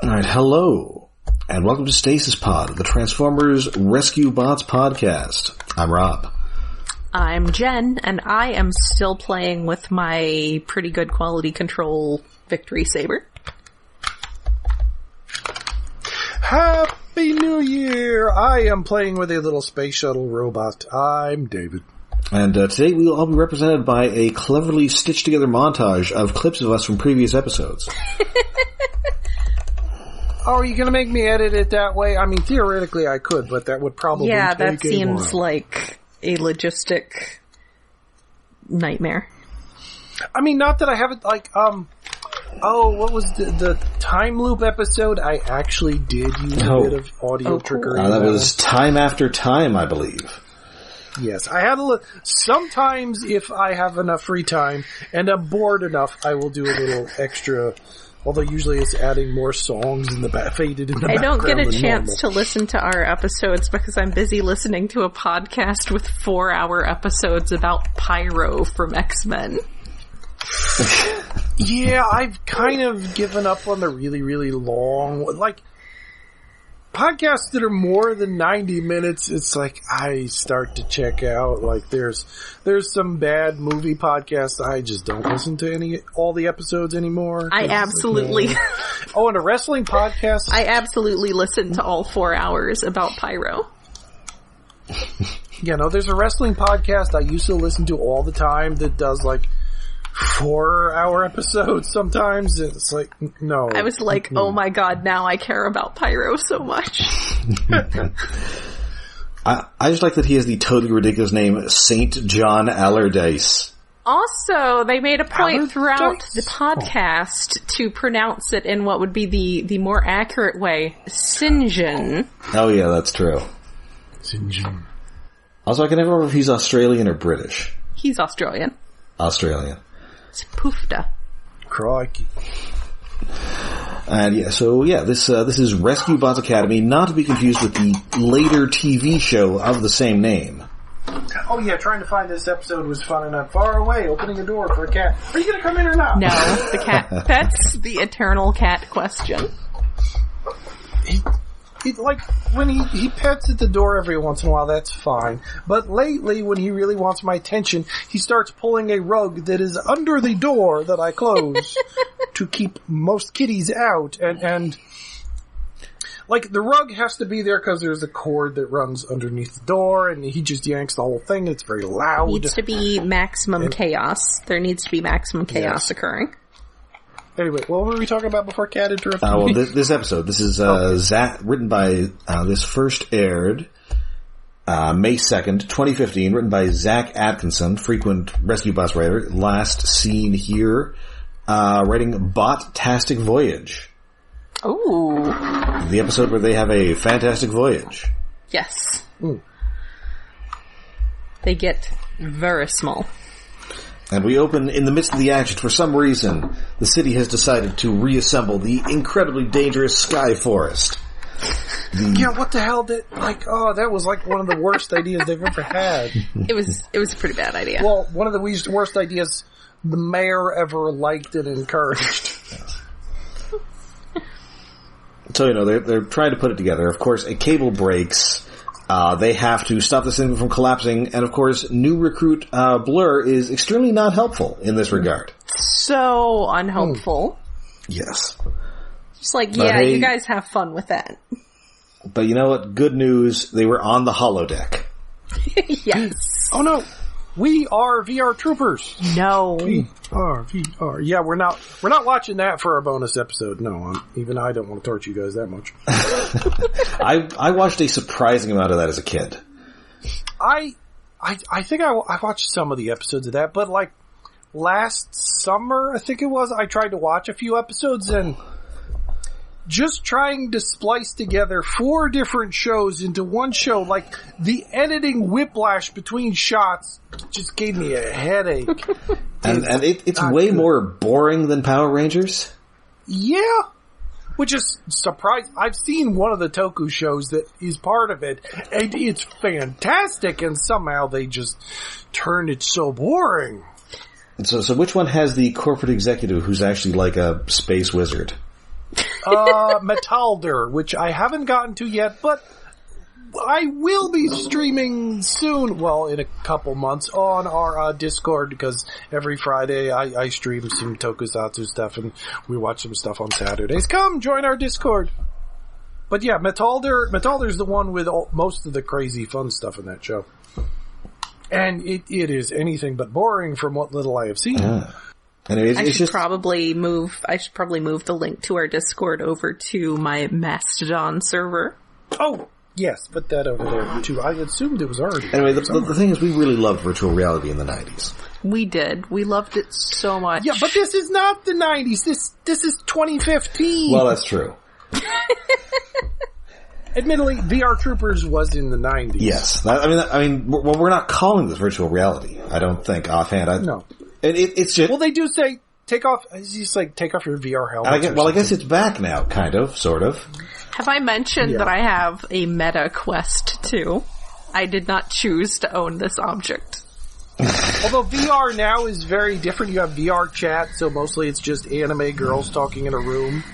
Alright, hello, and welcome to Stasis Pod, the Transformers Rescue Bots podcast. I'm Rob. I'm Jen, and I am still playing with my pretty good quality control Victory Saber. Happy New Year! I am playing with a little space shuttle robot. I'm David. And today we will all be represented by a cleverly stitched together montage of clips of us from previous episodes. Oh, are you going to make me edit it that way? I mean, theoretically I could, but that would probably take that seems while. like a logistic nightmare. I mean, not that I haven't, what was the time loop episode? I actually did use a bit of audio trickery. That was Time After Time, I believe. Yes, I had sometimes if I have enough free time and I'm bored enough, I will do a little extra. Although usually it's adding more songs in the faded in the background. I don't get a chance normal. to listen to our episodes because I'm busy listening to a podcast with 4-hour episodes about Pyro from X-Men. Yeah, I've kind of given up on the really, really long, podcasts that are more than 90 minutes, it's like I start to check out. Like there's some bad movie podcasts I just don't listen to all the episodes anymore. I absolutely Oh, and a wrestling podcast? I absolutely listened to all 4 hours about Pyro. Yeah, no, there's a wrestling podcast I used to listen to all the time that does 4-hour episodes sometimes. It's like, no. I was like, oh my god, now I care about Pyro so much. I just like that he has the totally ridiculous name Saint John Allardyce. Also, they made a point throughout Allardyce? the podcast to pronounce it in what would be the more accurate way, Sinjin. Oh yeah, that's true. Sinjin. Also, I can never remember if he's Australian or British. He's Australian. Australian. It's Poofda. Crikey. And this is Rescue Bots Academy, not to be confused with the later TV show of the same name. Oh yeah, trying to find this episode was fun enough. Far away, opening a door for a cat. Are you gonna come in or not? No, the cat. That's the eternal cat question. When he pets at the door every once in a while, that's fine. But lately, when he really wants my attention, he starts pulling a rug that is under the door that I close to keep most kitties out. And the rug has to be there because there's a cord that runs underneath the door, and he just yanks the whole thing. It's very loud. Needs to be maximum chaos. There needs to be maximum chaos occurring. Anyway, what were we talking about before Cat interrupted me? This episode. This is Zach, written by, this first aired May 2nd, 2015, written by Zach Atkinson, frequent Rescue Bots writer, last seen here, writing Bot-tastic Voyage. Ooh. The episode where they have a fantastic voyage. Yes. Ooh. They get very small. And we open in the midst of the action. For some reason, the city has decided to reassemble the incredibly dangerous Sky Forest. Yeah, what the hell that was one of the worst ideas they've ever had. It was a pretty bad idea. Well, one of the worst ideas the mayor ever liked and encouraged. So, they're trying to put it together. Of course, a cable breaks. They have to stop this thing from collapsing, and of course, new recruit, Blurr is extremely not helpful in this regard. So unhelpful. Yes. Just hey, you guys have fun with that. But you know what? Good news, they were on the holodeck. Yes. Oh no! We are VR troopers! No. VR. Yeah, we're not watching that for our bonus episode. No, even I don't want to torture you guys that much. I watched a surprising amount of that as a kid. I think I watched some of the episodes of that, but last summer, I think it was, I tried to watch a few episodes, and just trying to splice together 4 different shows into one show, the editing whiplash between shots just gave me a headache. and it's way good. More boring than Power Rangers. Yeah. Which is surprising. I've seen one of the Toku shows that is part of it, and it's fantastic, and somehow they just turned it so boring. So which one has the corporate executive who's actually like a space wizard? Metalder, which I haven't gotten to yet, but I will be streaming soon, well, in a couple months, on our Discord, because every Friday I stream some tokusatsu stuff, and we watch some stuff on Saturdays. Come, join our Discord! But yeah, Metalder's the one with most of the crazy fun stuff in that show. And it is anything but boring from what little I have seen. Anyway, I should probably move the link to our Discord over to my Mastodon server. Oh, yes, put that over there too. I assumed it was already. Anyway, the thing is, we really loved virtual reality in the 90s. We did. We loved it so much. Yeah, but this is not the 90s. This is 2015. Well, that's true. Admittedly, VR Troopers was in the 90s. Yes. I mean, we're not calling this virtual reality, I don't think, offhand. No. It's just... Well, they do say, take off your VR helmet. I guess it's back now, kind of, sort of. Have I mentioned that I have a Meta Quest 2? I did not choose to own this object. Although VR now is very different. You have VR chat, so mostly it's just anime girls talking in a room.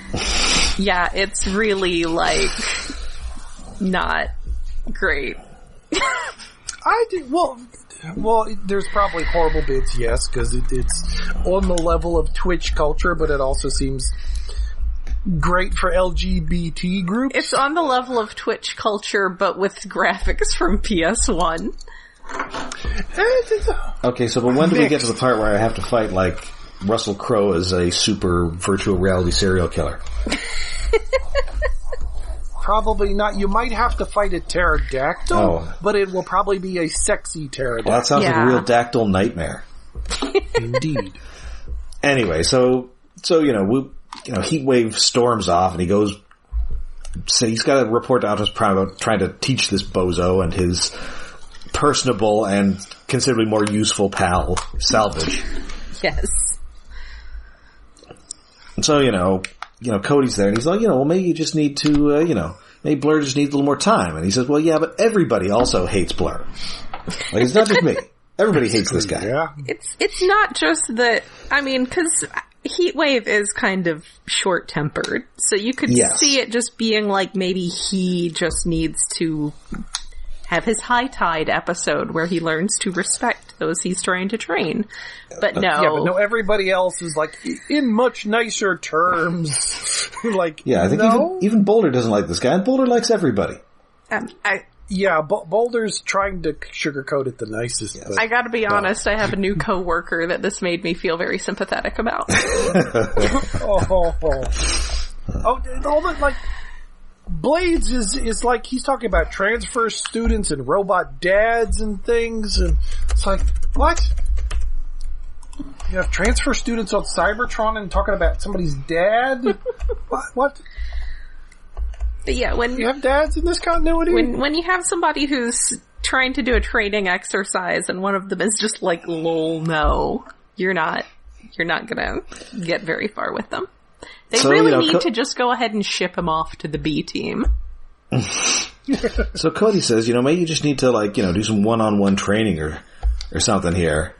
Yeah, it's really, not great. Well, there's probably horrible bits, yes, because it's on the level of Twitch culture, but it also seems great for LGBT groups. It's on the level of Twitch culture, but with graphics from PS1. Okay, so but when do we get to the part where I have to fight, Russell Crowe as a super virtual reality serial killer? Probably not. You might have to fight a pterodactyl, but it will probably be a sexy pterodactyl. Well, that sounds like a real dactyl nightmare. Indeed. Anyway, so Heatwave storms off, and he goes. So he's got to report to Optimus Prime about trying to teach this bozo and his personable and considerably more useful pal, Salvage. Yes. And so, Cody's there, and he's like, well, maybe you just need to, maybe Blurr just needs a little more time. And he says, well, yeah, but everybody also hates Blurr. It's not just me. Everybody hates this guy. Yeah. It's not just that, because Heatwave is kind of short-tempered, so you could see it just being maybe he just needs to have his high tide episode where he learns to respect those he's trying to train. But no. Yeah, but no, everybody else is in much nicer terms. Yeah, I think even Boulder doesn't like this guy, and Boulder likes everybody. Boulder's trying to sugarcoat it the nicest. Yes. I gotta be honest, I have a new coworker that this made me feel very sympathetic about. Blades is he's talking about transfer students and robot dads and things, and it's what? You have transfer students on Cybertron and talking about somebody's dad? What? But yeah, when you have dads in this continuity? When you have somebody who's trying to do a training exercise and one of them is just lol, no, you're not gonna get very far with them. They really need to just go ahead and ship him off to the B team. So Cody says, maybe you just need to do some one-on-one training or something here.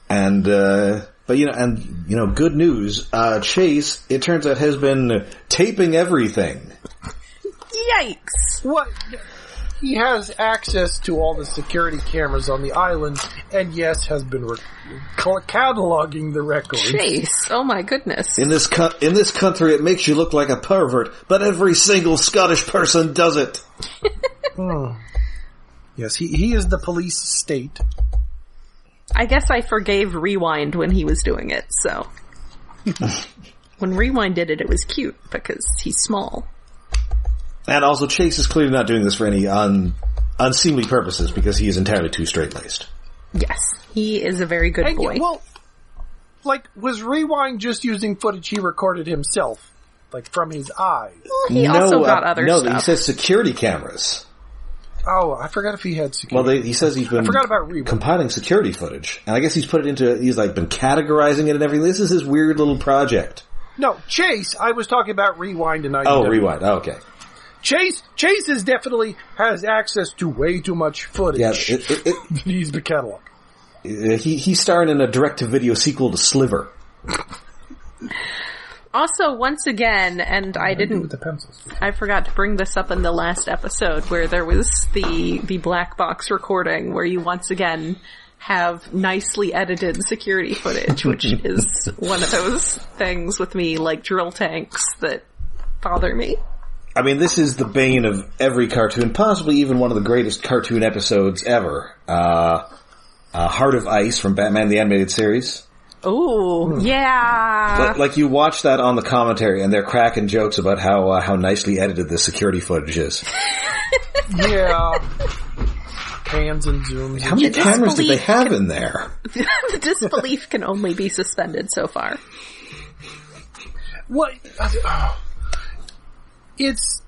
And, good news, Chase, it turns out, has been taping everything. Yikes! What? He has access to all the security cameras on the island, and yes, has been cataloging the records. Chase, oh my goodness! In this country, it makes you look like a pervert, but every single Scottish person does it. Yes, he is the police state. I guess I forgave Rewind when he was doing it. So when Rewind did it, it was cute because he's small. And also, Chase is clearly not doing this for any unseemly purposes because he is entirely too straight-laced. Yes, he is a very good boy. Well, was Rewind just using footage he recorded himself? From his eyes? Well, he also got other stuff. No, he says security cameras. Oh, I forgot if he had security. Well, he says he's been compiling security footage. And I guess he's put it into, he's been categorizing it and everything. This is his weird little project. No, Chase, I was talking about Rewind and IDW. Oh, Rewind, okay. Chase is definitely has access to way too much footage. Yeah, he's the catalog. He's starring in a direct-to-video sequel to Sliver. Also, once again, and I didn't... With the pencils. I forgot to bring this up in the last episode where there was the black box recording where you once again have nicely edited security footage, which is one of those things with me, like drill tanks, that bother me. I mean, this is the bane of every cartoon, possibly even one of the greatest cartoon episodes ever. Heart of Ice from Batman the Animated Series. Oh, yeah. Like you watch that on the commentary and they're cracking jokes about how nicely edited the security footage is. Yeah. Pans and zooms. How many cameras did they have in there? The disbelief can only be suspended so far. What? It's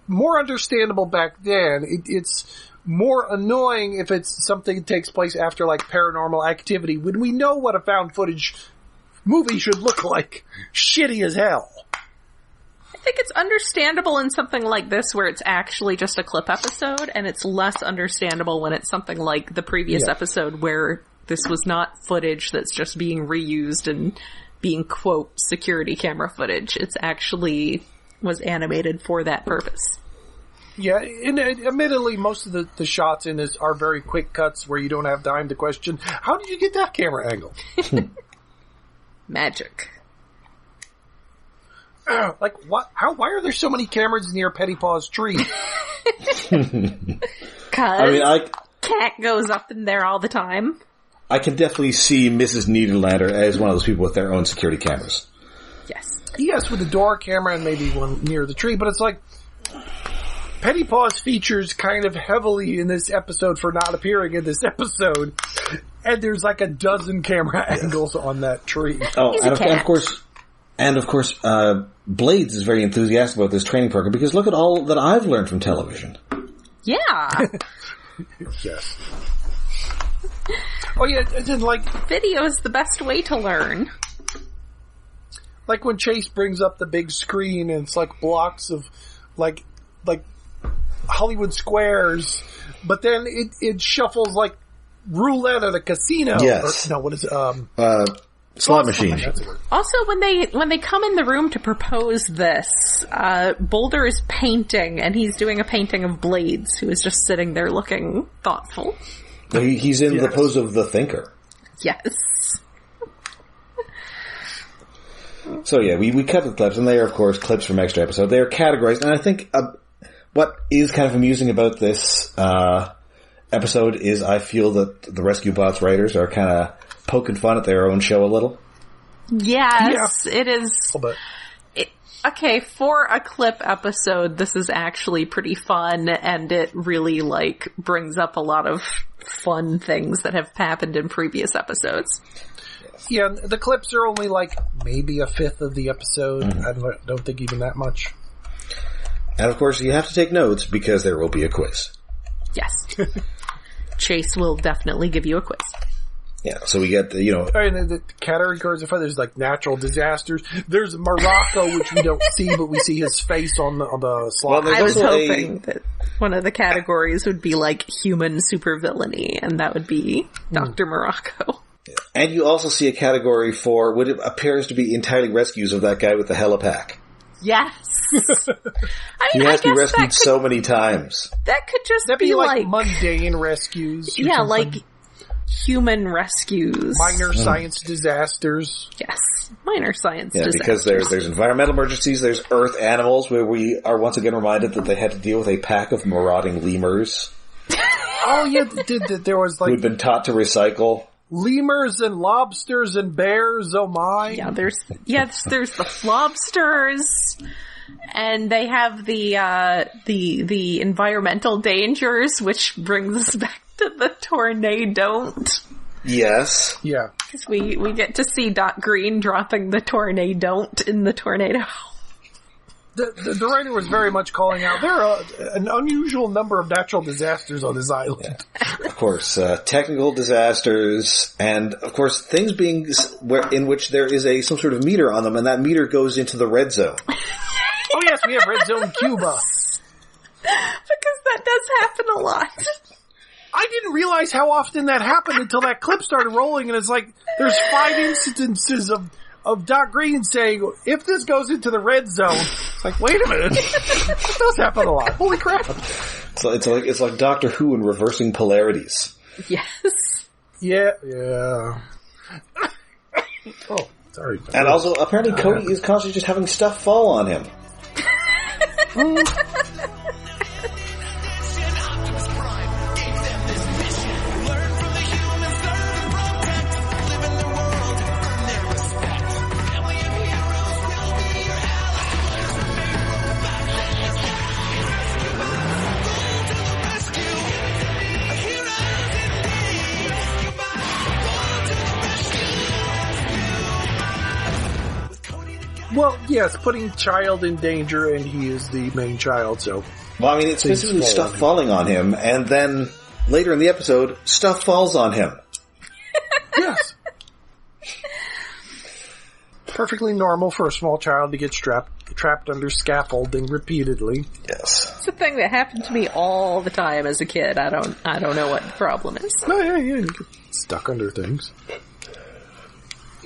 more understandable back then. It's more annoying if it's something that takes place after, like, Paranormal Activity, when we know what a found footage movie should look like. Shitty as hell. I think it's understandable in something like this where it's actually just a clip episode, and it's less understandable when it's something like the previous episode where this was not footage that's just being reused and being, quote, security camera footage. It's actually was animated for that purpose. Yeah, and admittedly, most of the shots in this are very quick cuts where you don't have time to question, how did you get that camera angle? Magic. Like, what? Why are there so many cameras near Pettypaw's tree? Cause cat goes up in there all the time. I can definitely see Mrs. Niederlander as one of those people with their own security cameras. Yes. Yes, with the door camera and maybe one near the tree, but it's like, Pettypaws features kind of heavily in this episode for not appearing in this episode, and there's like a dozen camera angles on that tree. Oh, and of course, Blades is very enthusiastic about this training program because look at all that I've learned from television. Yeah. Yes. Oh yeah, and then like video is the best way to learn. Like when Chase brings up the big screen and it's like blocks of like Hollywood squares, but then it shuffles like roulette at a casino. Yes. Or, no, what is it? Slot machine. Also, when they come in the room to propose this, Boulder is painting, and he's doing a painting of Blades, who is just sitting there looking thoughtful. He's in the pose of the thinker. Yes. So yeah, we cut the clips, and they are, of course, clips from extra episode. They are categorized, and I think what is kind of amusing about this episode is I feel that the Rescue Bots writers are kind of poking fun at their own show a little. Yes, yeah. It is. Okay, for a clip episode, this is actually pretty fun, and it really, like, brings up a lot of fun things that have happened in previous episodes. Yeah, the clips are only, like, maybe a fifth of the episode. Mm-hmm. I don't think even that much. And, of course, you have to take notes, because there will be a quiz. Yes. Chase will definitely give you a quiz. Yeah, so we get, the categories of there's like natural disasters. There's Morocco, which we don't see, but we see his face on the slide. Well, I was hoping that one of the categories would be like human supervillainy, and that would be Dr. Morocco. Yeah. And you also see a category for what appears to be entirely rescues of that guy with the helipack. Yes. He has to be rescued so many times. That could just be like mundane rescues. Yeah, like human rescues. Minor science disasters. Yes, minor science disasters. Because there's environmental emergencies, there's earth animals, where we are once again reminded that they had to deal with a pack of marauding lemurs. Oh yeah, there was like... who'd been taught to recycle. Lemurs and lobsters and bears, oh my. Yeah, there's the lobsters, and they have the environmental dangers, which brings us back to the tornado. Yes. Yeah. Because we get to see Dot Green dropping the tornado in the tornado. The writer was very much calling out, there are an unusual number of natural disasters on this island. Yeah. Of course, technical disasters, and of course things being in which there is some sort of meter on them, and that meter goes into the red zone. Oh yes, we have red zone Cuba. Because that does happen a lot. I didn't realize how often that happened until that clip started rolling, and it's like, there's 5 instances of of Doc Green saying, if this goes into the red zone, it's like, wait a minute. That does happen a lot. Holy crap. It's like Doctor Who in reversing polarities. Yes. Yeah. Oh, sorry. And also, apparently Cody is constantly just having stuff fall on him. Well, yes, putting child in danger, and he is the main child, so... Well, I mean, it's basically stuff falling on him, and then later in the episode, stuff falls on him. Yes. Perfectly normal for a small child to get trapped under scaffolding repeatedly. Yes. It's a thing that happened to me all the time as a kid. I don't know what the problem is. Oh, yeah, you get stuck under things.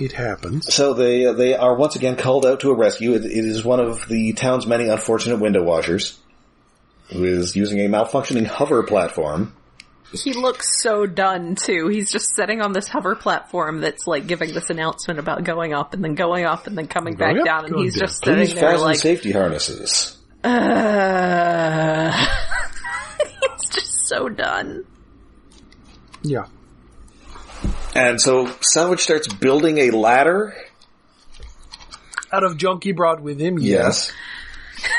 It happens. So they are once again called out to a rescue. It is one of the town's many unfortunate window washers, who is using a malfunctioning hover platform. He looks so done, too. He's just sitting on this hover platform that's, like, giving this announcement about going up and then coming up and then coming back down, and he's just sitting Please there fasten like... safety harnesses. He's just so done. Yeah. And so Salvage starts building a ladder. Out of junk he brought with him, yes.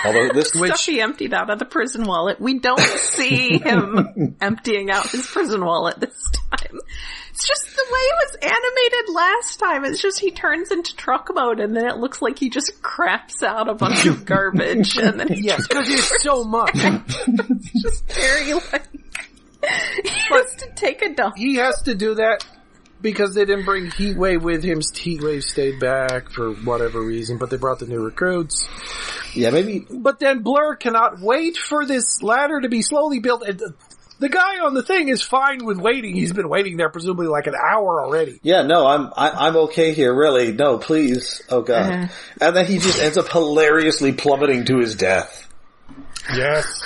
Although this stuff he emptied out of the prison wallet. We don't see him emptying out his prison wallet this time. It's just the way it was animated last time. It's just he turns into truck mode and then it looks like he just craps out a bunch of garbage and then he yes, because it's so much. It's just very like he has to take a dump. He has to do that because they didn't bring Heatwave with him. Heatwave stayed back for whatever reason, but they brought the new recruits. Yeah, maybe. But then Blurr cannot wait for this ladder to be slowly built. And the guy on the thing is fine with waiting. He's been waiting there presumably like an hour already. Yeah, no, I'm okay here, really. No, please. Oh, God. And then he just ends up hilariously plummeting to his death. Yes.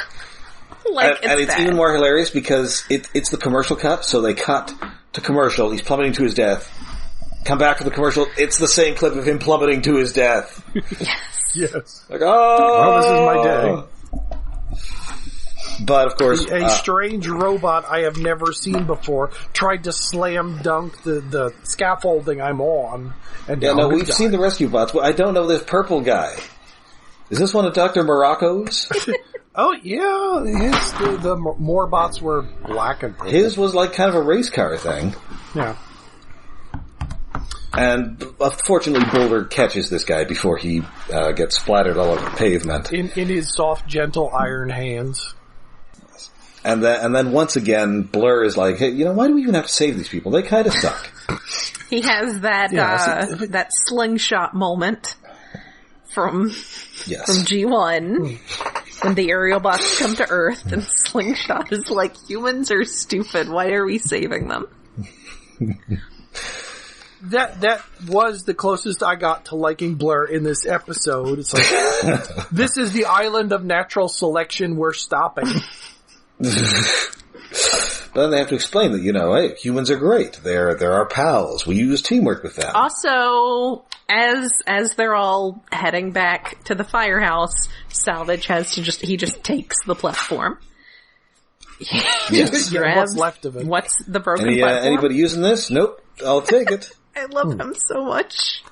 And it's even more hilarious because it's the commercial cut, so they cut to commercial, he's plummeting to his death. Come back to the commercial, it's the same clip of him plummeting to his death. Yes. Like, oh! Well, this is my day. But, of course... A strange robot I have never seen before tried to slam dunk the scaffolding I'm on. And we've seen the rescue bots, but I don't know this purple guy. Is this one of Dr. Morocco's? Oh, yeah. The more bots were black and purple. His was like kind of a race car thing. Yeah. And fortunately, Boulder catches this guy before he gets splattered all over the pavement. In his soft, gentle iron hands. And then once again, Blurr is like, hey, why do we even have to save these people? They kind of suck. He has that that slingshot moment from G1 when the aerial bots come to Earth and Slingshot is like, humans are stupid, why are we saving them? That was the closest I got to liking Blurr in this episode. It's like, this is the island of natural selection, we're stopping. Then they have to explain that, hey, humans are great. They're our pals. We use teamwork with them. Also, as they're all heading back to the firehouse, Salvage he just takes the platform. Yes. What's left of it? What's the broken platform? Anybody using this? Nope. I'll take it. I love him so much.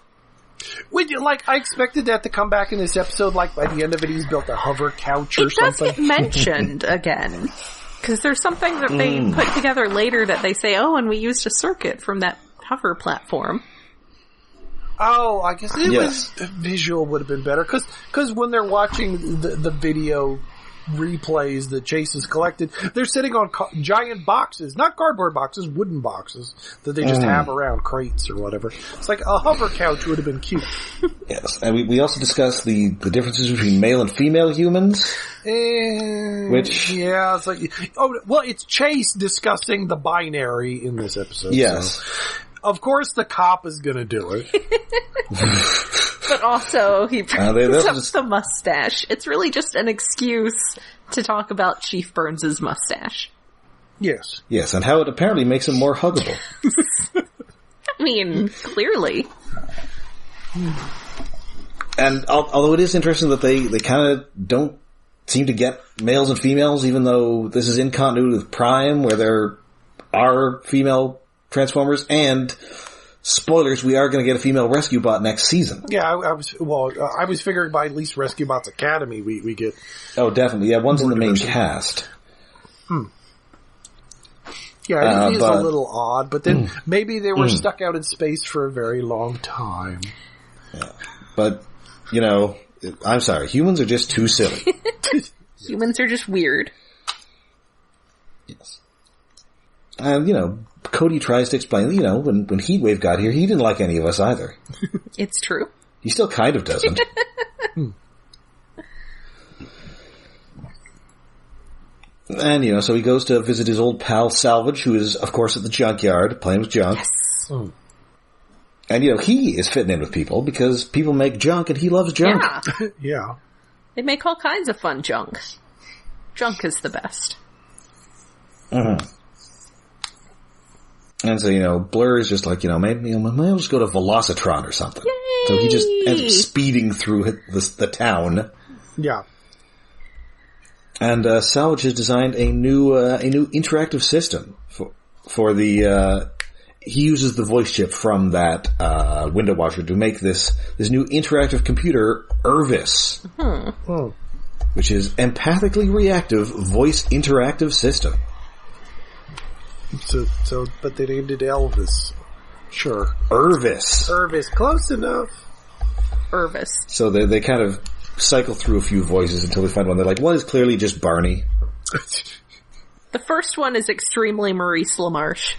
I expected that to come back in this episode, like, by the end of it, he's built a hover couch or something. It does get mentioned again. Because there's something that they put together later that they say, and we used a circuit from that hover platform. Oh, I guess it was visual would have been better. Because when they're watching the video replays that Chase has collected, they're sitting on giant boxes, not cardboard boxes, wooden boxes that they just have around, crates or whatever. It's like a hover couch would have been cute. Yes, and we also discussed the differences between male and female humans. It's like, it's Chase discussing the binary in this episode. Yes. Of course the cop is gonna do it. But also, he brings up the mustache. It's really just an excuse to talk about Chief Burns' mustache. Yes. Yes, and how it apparently makes him more huggable. I mean, clearly. And although it is interesting that they kind of don't seem to get males and females, even though this is in continuity with Prime, where there are female Transformers, and spoilers, we are going to get a female Rescue Bot next season. Yeah, I was figuring by at least Rescue Bots Academy we get... Oh, definitely. Yeah, one's in the main cast. Yeah, it is a little odd, but then maybe they were stuck out in space for a very long time. Yeah. But, I'm sorry, humans are just too silly. Humans are just weird. Yes. And, Cody tries to explain, when Heatwave got here, he didn't like any of us either. It's true. He still kind of doesn't. And, so he goes to visit his old pal Salvage, who is, of course, at the junkyard, playing with junk. Yes. And, he is fitting in with people, because people make junk, and he loves junk. Yeah. Yeah. They make all kinds of fun junk. Junk is the best. Mm-hmm. And so, Blurr is maybe I'll just go to Velocitron or something. Yay! So he just ends up speeding through the town. Yeah. And Salvage has designed a new interactive system for the. He uses the voice chip from that window washer to make this new interactive computer, Irvis, which is empathically reactive voice interactive system. So, but they named it Elvis. Sure. Irvis, close enough. Irvis. So they kind of cycle through a few voices until they find one. They're like, one is clearly just Barney. The first one is extremely Maurice LaMarche.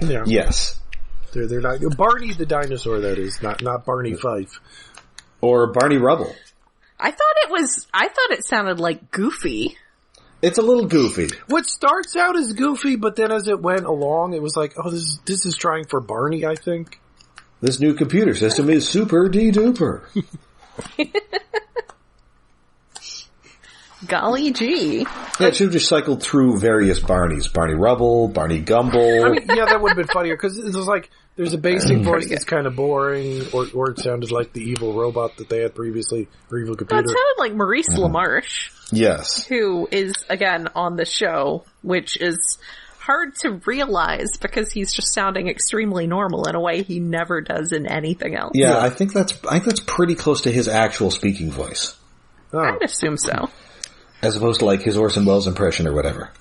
Yeah. Yes. They're not Barney the dinosaur, that is, not Barney Fife. Or Barney Rubble. I thought it sounded like Goofy. It's a little goofy. What starts out as goofy, but then as it went along, it was like, oh, this is trying for Barney, I think. This new computer system is super de-duper. Golly gee. Yeah, it should have just cycled through various Barneys. Barney Rubble, Barney Gumble. I mean, yeah, that would have been funnier, because it was like, there's a basic voice that's kind of boring, or it sounded like the evil robot that they had previously, or evil computer. That sounded like Maurice LaMarche. Yes. Who is, again, on the show, which is hard to realize because he's just sounding extremely normal in a way he never does in anything else. Yeah, I think that's pretty close to his actual speaking voice. Oh. I'd assume so. As opposed to like his Orson Welles impression or whatever.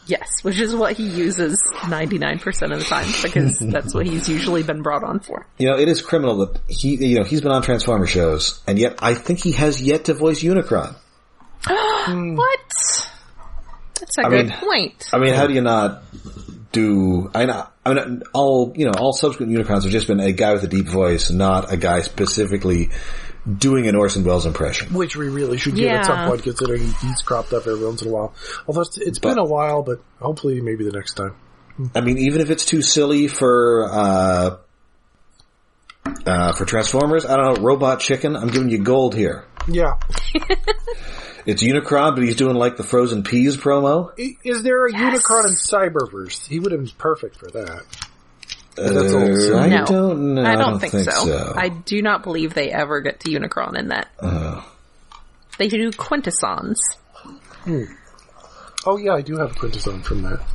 Yes, which is what he uses 99% of the time, because that's what he's usually been brought on for. It is criminal that he's been on Transformer shows, and yet I think he has yet to voice Unicron. What? That's a good point. I mean, how do you not do? All subsequent Unicrons have just been a guy with a deep voice, not a guy specifically doing an Orson Welles impression. Which we really should get at some point, considering he's cropped up every once in a while. Although it's been a while, but hopefully maybe the next time. I mean, even if it's too silly for Transformers, I don't know, Robot Chicken, I'm giving you gold here. Yeah. It's Unicron, but he's doing like the Frozen Peas promo. Is there a Unicron in Cyberverse? He would have been perfect for that. That's all. I don't know. I don't think so. I do not believe they ever get to Unicron in that. They do Quintessons. Oh yeah, I do have a Quintesson from that.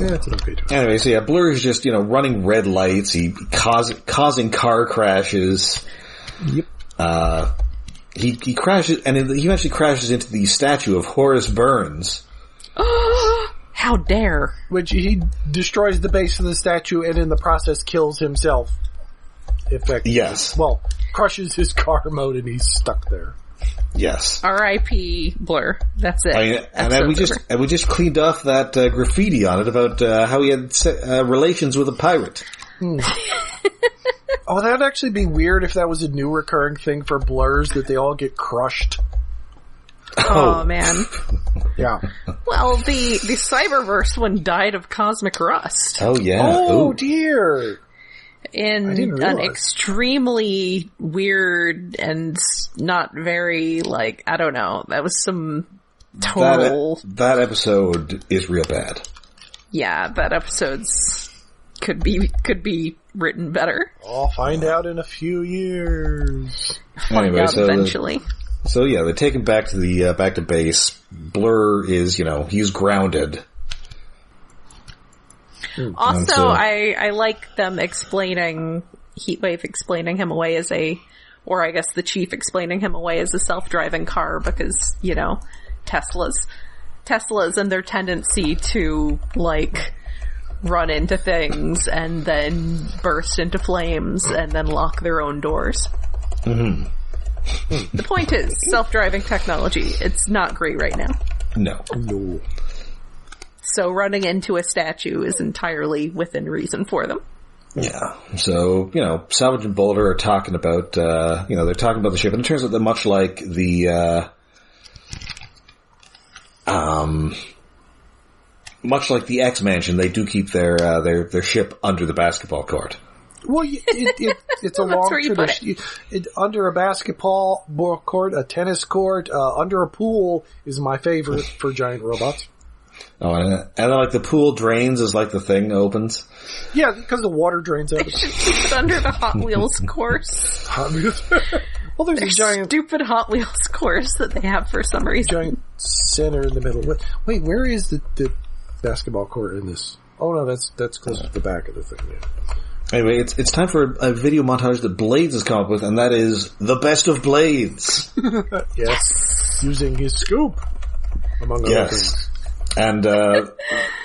Yeah, it's an okay job. Anyway, so yeah, Blurr is just, running red lights. He causing car crashes. Yep. He crashes, and he eventually crashes into the statue of Horace Burns. How dare! Which he destroys the base of the statue and in the process kills himself. Effectively. Yes. Well, crushes his car mode and he's stuck there. Yes. R.I.P. Blurr. That's it. And we just cleaned off that graffiti on it about how he had relations with a pirate. Oh, that'd actually be weird if that was a new recurring thing for Blurs, that they all get crushed. Oh man. Yeah. Well, the Cyberverse one died of cosmic rust. Oh yeah. Oh dear. in an extremely weird and not very, like, I don't know, that was some total... That episode is real bad. Yeah, that episode's could be written better. I'll find out in a few years. Find out eventually. So yeah, they take him back to back to base. Blurr is, he's grounded. Also, I like them explaining, Heatwave explaining him away as or I guess the chief explaining him away as a self-driving car because, Teslas and their tendency to, like, run into things and then burst into flames and then lock their own doors. Mm-hmm. The point is, self-driving technology, it's not great right now. No. So running into a statue is entirely within reason for them. Yeah. So, Salvage and Boulder are talking about, they're talking about the ship, and it turns out that much like the X-Mansion, they do keep their ship under the basketball court. Well, it's a long tradition. Under a basketball court, a tennis court, under a pool is my favorite for giant robots. Oh, and like the pool drains is like the thing opens? Yeah, because the water drains out. They should keep it under the Hot Wheels course. Well, there's a giant... stupid Hot Wheels course that they have for some reason. Giant center in the middle. Wait, where is the basketball court in this? Oh no, that's close to the back of the thing. Yeah. Anyway, it's time for a video montage that Blades has come up with, and that is the best of Blades. Yes. Using his scoop, among other things. And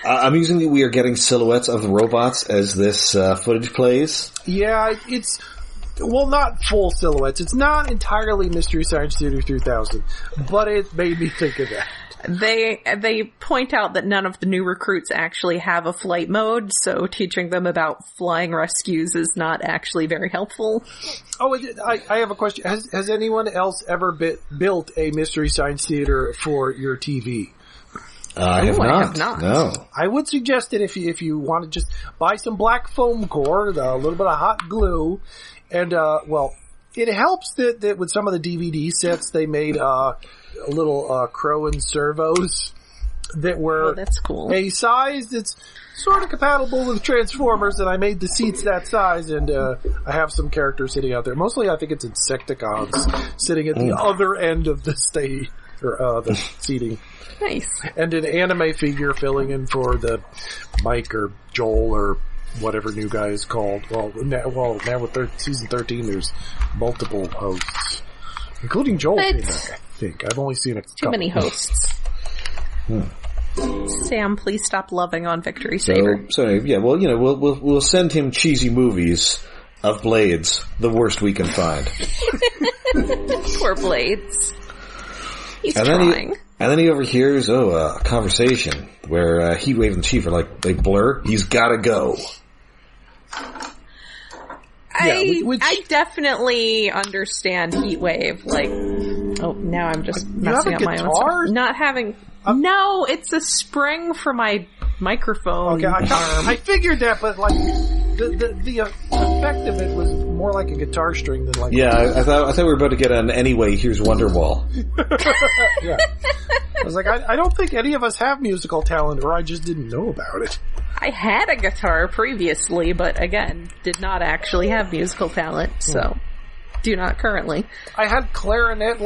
amusingly, we are getting silhouettes of the robots as this footage plays. Yeah, it's... Well, not full silhouettes. It's not entirely Mystery Science Theater 3000, but it made me think of that. They point out that none of the new recruits actually have a flight mode, so teaching them about flying rescues is not actually very helpful. Oh, I have a question. Has anyone else ever built a Mystery Science Theater for your TV? I have not. No. I would suggest that if you want to just buy some black foam core, a little bit of hot glue, and it helps that with some of the DVD sets they made little Crowan servos that were that's cool. A size that's sort of compatible with Transformers, and I made the seats that size, and I have some characters sitting out there. Mostly I think it's Insecticons sitting at the other end of the stage, or the seating. Nice. And an anime figure filling in for the Mike or Joel or whatever new guy is called. Well, now with season 13, there's multiple hosts, including Joel. I think I've only seen a couple. Too many hosts. Sam, please stop loving on Victory Saber. So yeah, well, we'll send him cheesy movies of Blades, the worst we can find. Poor Blades. He's trying. And then he overhears, a conversation where Heatwave and Chief are like, they Blur, he's gotta go. I definitely understand Heatwave, like, now I'm just messing up my own stuff. Not having... No, it's a spring for my microphone. Okay, I figured that, but like the effect of it was more like a guitar string than like. Yeah, I thought we were about to get an anyway. Here's Wonderwall. Yeah, I was like, I don't think any of us have musical talent, or I just didn't know about it. I had a guitar previously, but again, did not actually have musical talent, so do not currently. I had clarinet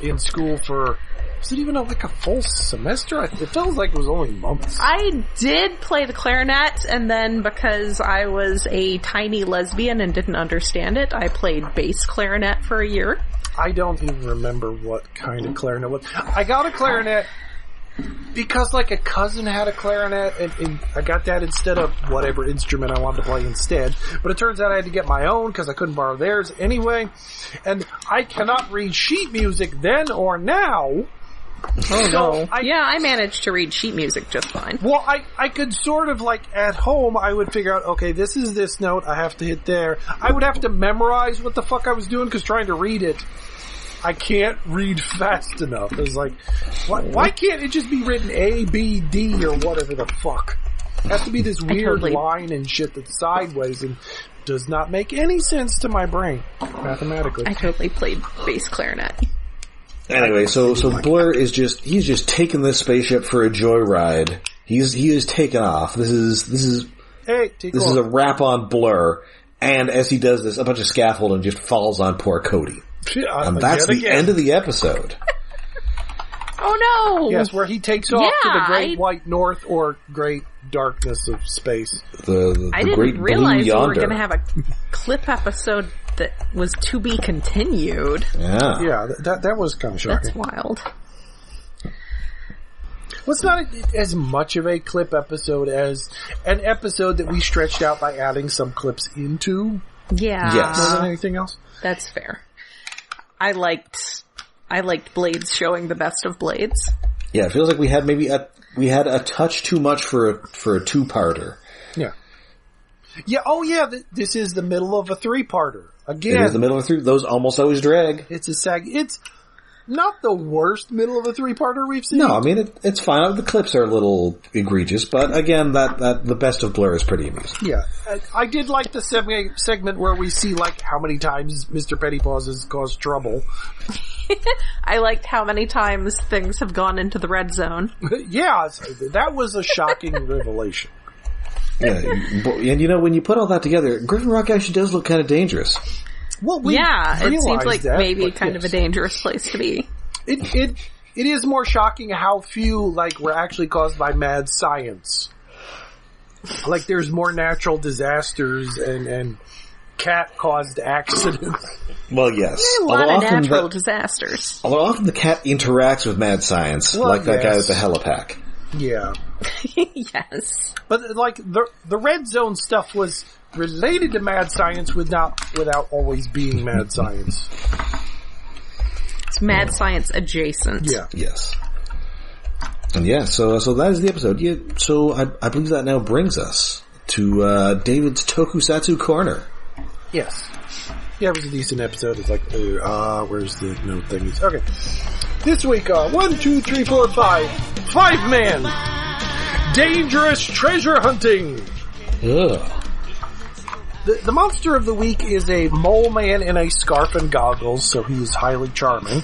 in school for. Was it even like a full semester? It feels like it was only months. I did play the clarinet, and then because I was a tiny lesbian and didn't understand it, I played bass clarinet for a year. I don't even remember what kind of clarinet was. I got a clarinet because like a cousin had a clarinet, and I got that instead of whatever instrument I wanted to play instead. But it turns out I had to get my own because I couldn't borrow theirs anyway. And I cannot read sheet music then or now. Oh no. I managed to read sheet music just fine. Well, I could sort of like at home I would figure out, okay, this is this note, I have to hit there. I would have to memorize what the fuck I was doing because trying to read it, I can't read fast enough. It was like, why can't it just be written A, B, D or whatever the fuck? Has to be this weird line and shit that's sideways and does not make any sense to my brain, mathematically. I totally played bass clarinet. Anyway, so Blurr he's just taking this spaceship for a joyride. He is taken off. This is a wrap on Blurr, and as he does this, a bunch of scaffolding just falls on poor Cody. And that's the end of the episode. Oh no! Yes, where he takes off to the great white north or great darkness of space. I didn't realize we were going to have a clip episode that was to be continued. Yeah, that was kind of shocking. That's wild. Well, it's not as much of a clip episode as an episode that we stretched out by adding some clips into. Yeah. Yes. More than anything else. That's fair. I liked Blades showing the best of Blades. Yeah, it feels like we had a touch too much for a two-parter. Yeah. Yeah. Oh, yeah. This is the middle of a three-parter. Again, it is the middle of a three. Those almost always drag. It's a sag. It's not the worst middle of a three-parter we've seen. No, I mean it's fine. The clips are a little egregious, but again, that the best of Blurr is pretty amusing. Yeah, I did like the segment where we see like how many times Mr. Pettypaws has caused trouble. I liked how many times things have gone into the red zone. Yeah, that was a shocking revelation. Yeah, and when you put all that together, Griffin Rock actually does look kind of dangerous. Well, it seems like maybe kind of a dangerous place to be. It is more shocking how few were actually caused by mad science. Like there's more natural disasters and cat caused accidents. Well, yes. A lot of natural disasters. Although often the cat interacts with mad science, that guy with the helipack. Yeah. Yes. But the red zone stuff was related to mad science without always being mad science. It's mad science adjacent. Yeah. Yes. And so that is the episode. Yeah, so I believe that now brings us to David's Tokusatsu Corner. Yes. Yeah, it was a decent episode. It's like, where's the note thingies? Okay. This week, 1, 2, 3, 4, 5. 5-man! Dangerous treasure hunting! Ugh. The monster of the week is a mole man in a scarf and goggles, so he is highly charming.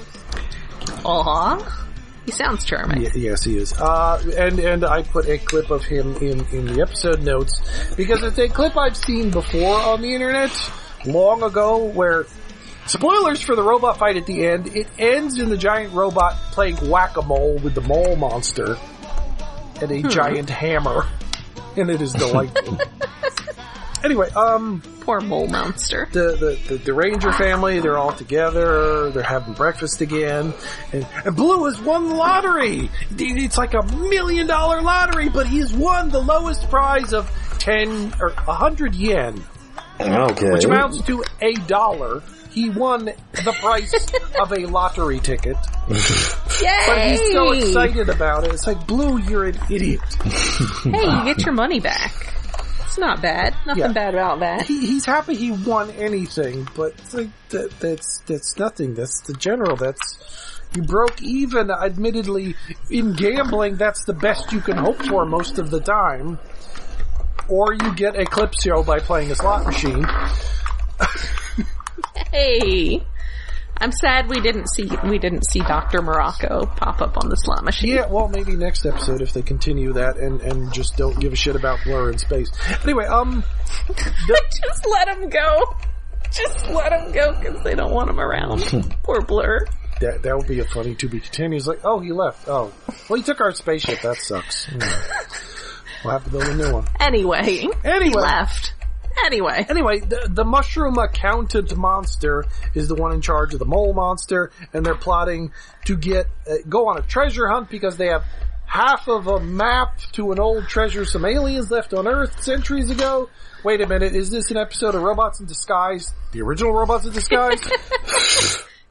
Aw. He sounds charming. Yes, he is. And I put a clip of him in the episode notes, because it's a clip I've seen before on the internet, long ago, where, spoilers for the robot fight at the end, it ends in the giant robot playing whack-a-mole with the mole monster and a giant hammer, and it is delightful. Anyway, poor mole monster. The Ranger family, they're all together, they're having breakfast again, and Blue has won the lottery! It's like $1 million lottery, but he's won the lowest prize of 10 or 100 yen. Okay. Which amounts to $1. He won the price of a lottery ticket. Yay! But he's so excited about it. It's like, Blue, you're an idiot. Hey, you get your money back. It's not bad. Nothing bad about that. He's happy he won anything, but it's like, that's nothing. That's the general. You broke even, admittedly. In gambling, that's the best you can hope for most of the time. Or you get a clip show by playing a slot machine. Hey, I'm sad we didn't see Dr. Morocco pop up on the slot machine. Yeah, well, maybe next episode if they continue that and just don't give a shit about Blur in space. Anyway, just let him go. Just let him go because they don't want him around. Poor Blur. That would be a funny to be continued. He's like, oh, he left. Oh, well, he took our spaceship. That sucks. We'll have to build a new one. Anyway, he left. Anyway, the mushroom accountant monster is the one in charge of the mole monster, and they're plotting to go on a treasure hunt because they have half of a map to an old treasure some aliens left on Earth centuries ago. Wait a minute, is this an episode of Robots in Disguise? The original Robots in Disguise?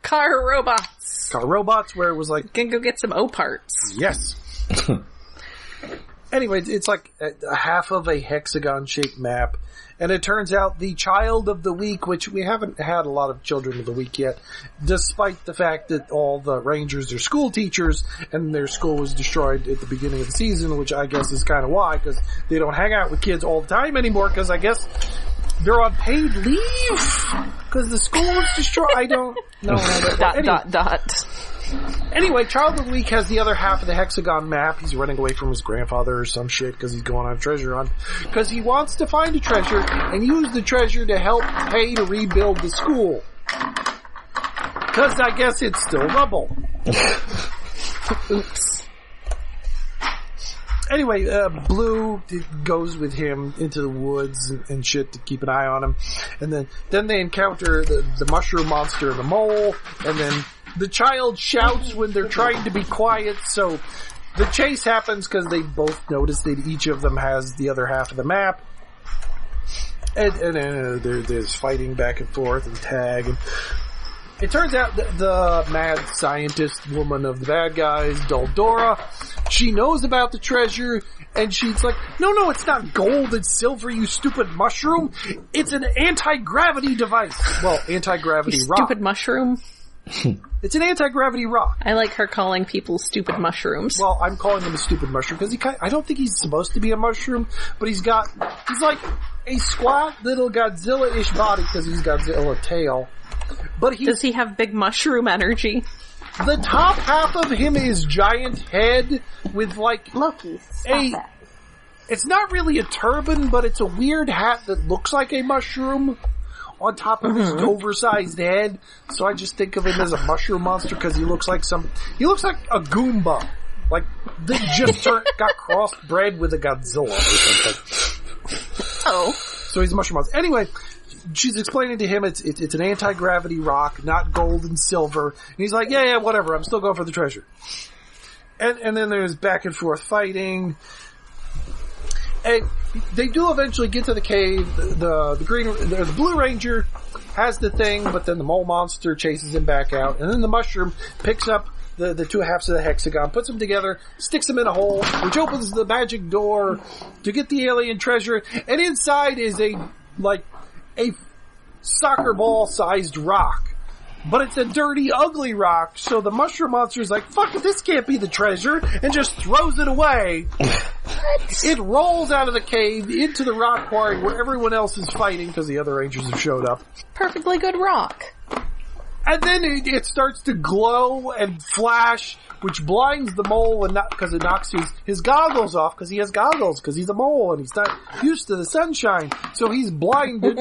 Car Robots, where it was like... Can go get some O parts. Yes. Anyway, it's like a half of a hexagon-shaped map. And it turns out the child of the week, which we haven't had a lot of children of the week yet, despite the fact that all the Rangers are school teachers and their school was destroyed at the beginning of the season, which I guess is kind of why, because they don't hang out with kids all the time anymore, because I guess they're on paid leave because the school was destroyed. I don't know. Anyway, Child of the Week has the other half of the hexagon map. He's running away from his grandfather or some shit because he's going on a treasure hunt. Because he wants to find a treasure and use the treasure to help pay to rebuild the school. Because I guess it's still rubble. Oops. Anyway, Blue goes with him into the woods and shit to keep an eye on him. And then they encounter the mushroom monster and the mole, and then the child shouts when they're trying to be quiet, so the chase happens because they both notice that each of them has the other half of the map. And there's fighting back and forth and tag. And it turns out that the mad scientist woman of the bad guys, Duldora, she knows about the treasure, and she's like, no, it's not gold and silver, you stupid mushroom. It's an anti-gravity device. Well, anti-gravity rock. Stupid mushroom? It's an anti-gravity rock. I like her calling people stupid mushrooms. Well, I'm calling him a stupid mushroom because I don't think he's supposed to be a mushroom, but he's like a squat little Godzilla-ish body because he's Godzilla tail. But does he have big mushroom energy? The top half of him is giant head with like Loki. Stop that. It's not really a turban, but it's a weird hat that looks like a mushroom on top of his oversized head. So I just think of him as a mushroom monster because he looks like a Goomba. Like, they just got crossbred with a Godzilla or something. Oh. So he's a mushroom monster. Anyway, she's explaining to him it's an anti-gravity rock, not gold and silver. And he's like, yeah, whatever, I'm still going for the treasure. And then there's back and forth fighting. And they do eventually get to the cave. The Blue Ranger has the thing, but then the mole monster chases him back out. And then the mushroom picks up the two halves of the hexagon, puts them together, sticks them in a hole, which opens the magic door to get the alien treasure. And inside is a soccer ball sized rock. But it's a dirty, ugly rock, so the mushroom monster's like, fuck it, this can't be the treasure, and just throws it away. It rolls out of the cave into the rock quarry where everyone else is fighting because the other Rangers have showed up. Perfectly good rock. And then it starts to glow and flash, which blinds the mole because it knocks his goggles off because he has goggles because he's a mole and he's not used to the sunshine. So he's blinded.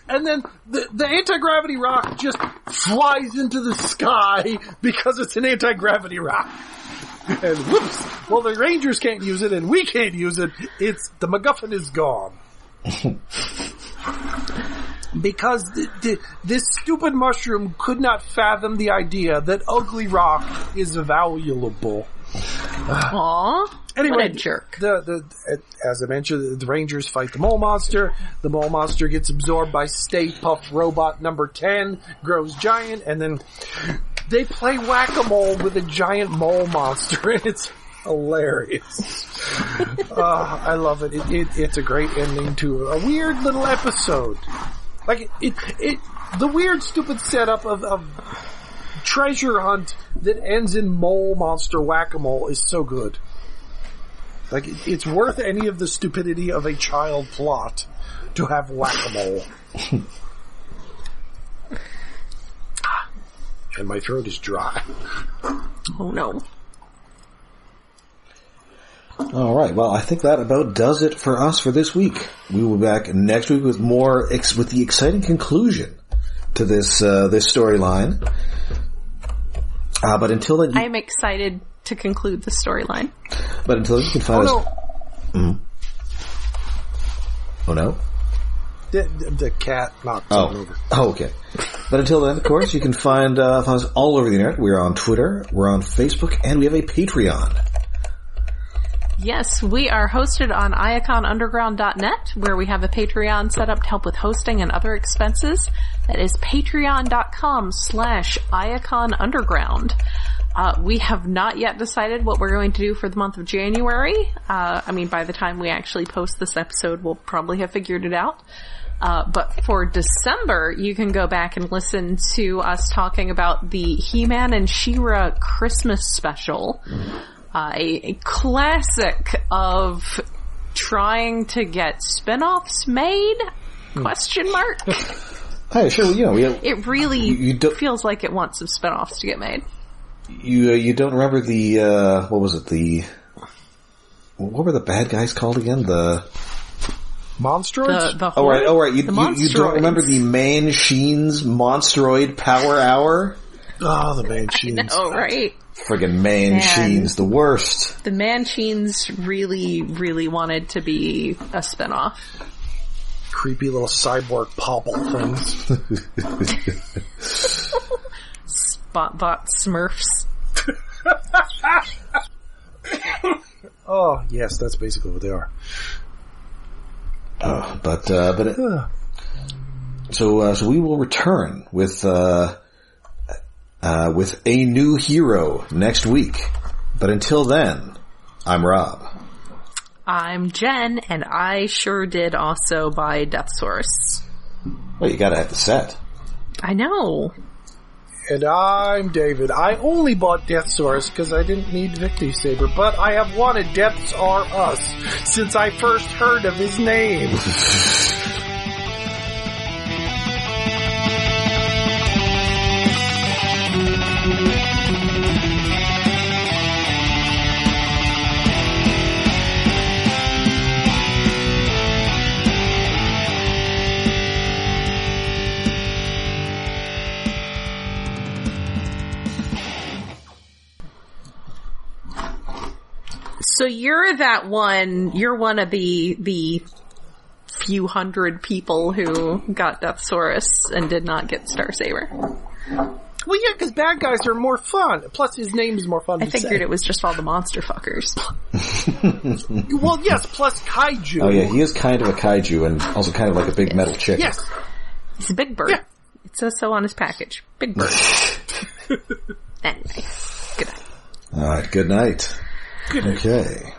And then the anti-gravity rock just flies into the sky because it's an anti-gravity rock. And whoops! Well, the Rangers can't use it and we can't use it. The MacGuffin is gone. Because this stupid mushroom could not fathom the idea that ugly rock is valuable. Aww. Anyway, what a jerk. As I mentioned, the Rangers fight the mole monster. The mole monster gets absorbed by Stay Puft Robot number 10, grows giant, and then they play whack-a-mole with a giant mole monster, and it's hilarious. I love it. It's a great ending to a weird little episode. Like, the weird, stupid setup of treasure hunt that ends in mole monster whack-a-mole is so good. Like, it's worth any of the stupidity of a child plot to have whack-a-mole. And my throat is dry. Oh no. Alright, well, I think that about does it for us for this week. We will be back next week with with the exciting conclusion to this storyline. But until then... I'm excited to conclude the storyline. But until then, you can find us... Mm-hmm. Oh no? The cat knocked someone over. Oh, okay. But until then, of course, you can find us all over the internet. We're on Twitter, we're on Facebook, and we have a Patreon. Yes, we are hosted on iaconunderground.net, where we have a Patreon set up to help with hosting and other expenses. That is patreon.com/iaconunderground. We have not yet decided what we're going to do for the month of January. By the time we actually post this episode, we'll probably have figured it out. But for December, you can go back and listen to us talking about the He-Man and She-Ra Christmas special. A classic of trying to get spin-offs made? Question mark? Hey, sure, it really feels like it wants some spin-offs to get made. You don't remember the, what were the bad guys called again? The Monstroids? Oh right. You don't remember the Man-Sheens Monstroid Power Hour? Oh, the Man-Sheens. Oh, right. Friggin' Man-Sheens, the worst. The Man-Sheens really, really wanted to be a spinoff. Creepy little cyborg pobble things. Spotbot Smurfs. Oh, yes, that's basically what they are. So we will return with a new hero next week. But until then, I'm Rob. I'm Jen, and I sure did also buy Death Source. Well, you gotta have the set. I know. And I'm David. I only bought Death Source because I didn't need Victory Saber, but I have wanted Deaths Are Us since I first heard of his name. So you're one of the few hundred people who got Death Source and did not get Star Saber. Well, yeah, because bad guys are more fun. Plus, his name is more fun to say. I figured it was just all the monster fuckers. Well, yes, plus kaiju. Oh, yeah, he is kind of a kaiju and also kind of like a big metal chicken. Yes. He's a big bird. Yeah. It says so on his package. Big bird. Anyway, good night. All right, good night. Good night. Okay.